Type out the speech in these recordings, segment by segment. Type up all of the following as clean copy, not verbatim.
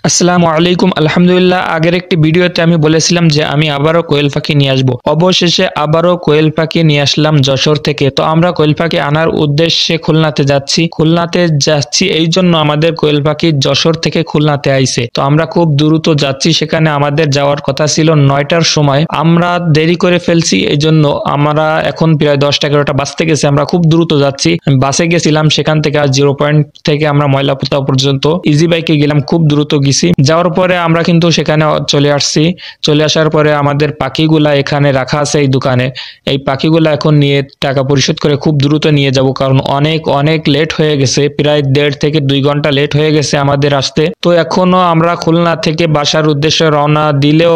আসসালামু আলাইকুম। আলহামদুলিল্লাহ, আগের একটি ভিডিওতে আমি বলেছিলাম যে আমি আবারও কোয়েল পাখি নিয়ে আসবো। অবশেষে আবারও কোয়েল পাখি নিয়ে আসলাম যশোর থেকে। তো আমরা কোয়েল পাখি আনার উদ্দেশ্যে খুলনাতে যাচ্ছি এই জন্য আমাদের কোয়েল পাখি যশোর থেকে খুলনাতে আইছে। তো আমরা খুব দ্রুত যাচ্ছি, সেখানে আমাদের যাওয়ার কথা ছিল 9টার সময়। আমরা দেরি করে ফেলছি, এই জন্য আমরা এখন প্রায় 10টা-11টা বাজতে গেছে। আমরা খুব দ্রুত যাচ্ছি। বাসে গেছিলাম, সেখান থেকে আর 0 পয়েন্ট থেকে আমরা ময়লাপুতা পর্যন্ত ইজি বাইকে গেলাম, খুব দ্রুত গেছি। যাওয়ার পরে আমরা কিন্তু সেখানে চলে আসছি। চলে আসার পরে আমাদের পাখিগুলা এখানে রাখা আছে এই দোকানে। এই পাখিগুলা এখন নিয়ে টাকা পরিশোধ করে খুব দ্রুত নিয়ে যাব, কারণ অনেক লেট হয়ে গেছে। প্রায় 1.5 থেকে 2 ঘন্টা লেট হয়ে গেছে আমাদের আসতে। তো এখনো আমরা খুলনা থেকে বাসার উদ্দেশ্যে রওনা দিলেও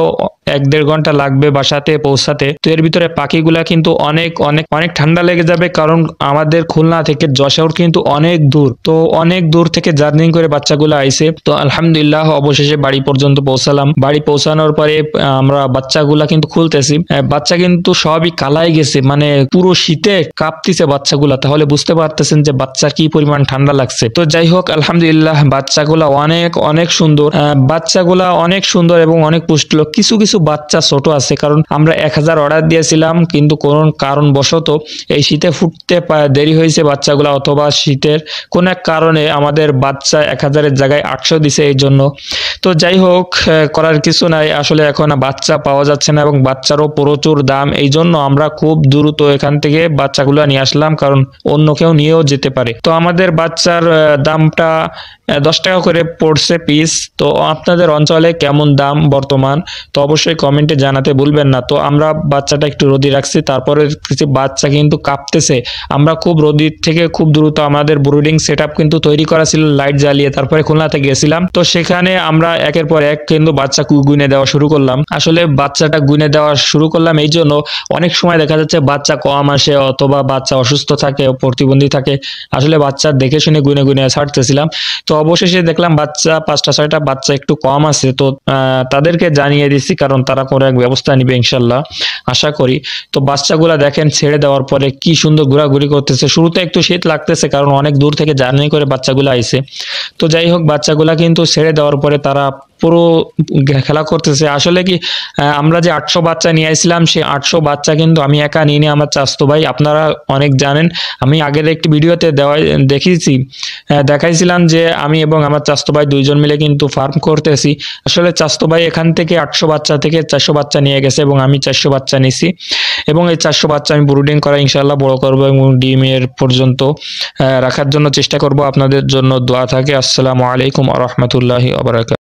1-1.5 ঘন্টা লাগবে বাসাতে পৌঁছাতে। তো এর ভিতরে পাখিগুলা কিন্তু অনেক ঠান্ডা লেগে যাবে, কারণ আমাদের খুলনা থেকে যশোর কিন্তু অনেক দূর। তো অনেক দূর থেকে জার্নি করে বাচ্চাগুলো আইছে। তো আলহামদুলিল্লাহ অবশেষে বাড়ি পর্যন্ত পৌঁছালাম। বাড়ি পৌঁছানোর পরে আমরা বাচ্চাগুলা কিন্তু খুলতেছি। বাচ্চা কিন্তু সবই কালাই গেছে, মানে পুরো শীতে কাঁপতিছে বাচ্চাগুলা। তাহলে বুঝতে পারতেছেন যে বাচ্চার কি পরিমাণ ঠান্ডা লাগছে। তো যাই হোক, আলহামদুলিল্লাহ বাচ্চাগুলা অনেক সুন্দর। বাচ্চাগুলা অনেক সুন্দর এবং অনেক পুষ্টিলোক। কিছু বাচ্চা ছোট আছে, কারণ আমরা 1000 অর্ডার দিয়েছিলাম, কিন্তু কোন কারণবশত এই শীতে ফুটতে দেরি হয়েছে বাচ্চাগুলা, অথবা শীতের কোন এক কারণে আমাদের বাচ্চা 1000-এর জায়গায় 800 দিছে এই জন্য। তো যাই হোক, করার কিছু নাই। আসলে এখন বাচ্চা পাওয়া যাচ্ছে না এবং বাচ্চারও প্রচুর দাম। এই জন্য আমরা খুব দ্রুত এখান থেকে বাচ্চাগুলো নিয়ে আসলাম, কারণ অন্য কেউ নিয়েও যেতে পারে। তো আমাদের বাচ্চার দামটা 10 টাকা করে পড়ছে পিস। তো আপনাদের অঞ্চলে কেমন দাম বর্তমান, তো অবশ্যই কমেন্টে জানাতে ভুলবেন না। তো আমরা বাচ্চাটা একটু রোদে রাখছি, তারপরে কিছু বাচ্চা কিন্তু কাঁপতেছে। আমরা খুব রোদির থেকে খুব দ্রুত আমাদের ব্রুডিং সেটআপ কিন্তু তৈরি করা ছিল লাইট জ্বালিয়ে, তারপরে খুলনাতে গেছিলাম। তো সেখানে আমরা একের পর এক কিন্তু বাচ্চা গুনে দেওয়া শুরু করলাম। আসলে বাচ্চাটা গুনে দেওয়া শুরু করলাম এই জন্য, অনেক সময় দেখা যাচ্ছে বাচ্চা কম আসে অথবা বাচ্চা অসুস্থ থাকে, প্রতিবন্ধী থাকে। আসলে বাচ্চা দেখে শুনে গুনে ছাড়তেছিলাম। তো অবশেষে দেখলাম বাচ্চা 5টা-6টা বাচ্চা একটু কম আছে। তো তাদেরকে জানিয়ে দিচ্ছি, কারণ তারা কোনো এক ব্যবস্থা নিবে ইনশাল্লাহ, আশা করি। তো বাচ্চাগুলা দেখেন ছেড়ে দেওয়ার পরে কি সুন্দর ঘোরাঘুরি করতেছে। শুরুতে একটু শীত লাগতেছে, কারণ অনেক দূর থেকে জার্নি করে বাচ্চাগুলো আইছে। তো যাই হোক, বাচ্চাগুলা কিন্তু ছেড়ে দেওয়ার পরে তারা পুরো খেলা করতেছে। আসলে কি, আমরা যে 800 বাচ্চা নিয়ে আসছিলাম, সেই 800 বাচ্চা কিন্তু আমি একা নিয়ে নিয়ে আমার চাচতো ভাই, আপনারা অনেক জানেন, আমি আগের একটি ভিডিওতে দেখাইছিলাম যে আমি এবং আমার চাচতো ভাই 2 জন মিলে কিন্তু ফার্ম করতেছি। আসলে চাচতো ভাই এখান থেকে 800 বাচ্চা থেকে 400 বাচ্চা নিয়ে গেছে এবং আমি 400 বাচ্চা নিছি, এবং এই 400 বাচ্চা আমি ব্রুডিং করা ইনশাআল্লাহ বড় করবো এবং ডিমের পর্যন্ত রাখার জন্য চেষ্টা করব। আপনাদের জন্য দোয়া থাকে। আসসালামু আলাইকুম ওয়া রাহমাতুল্লাহি ওয়া বারাকাতুহু।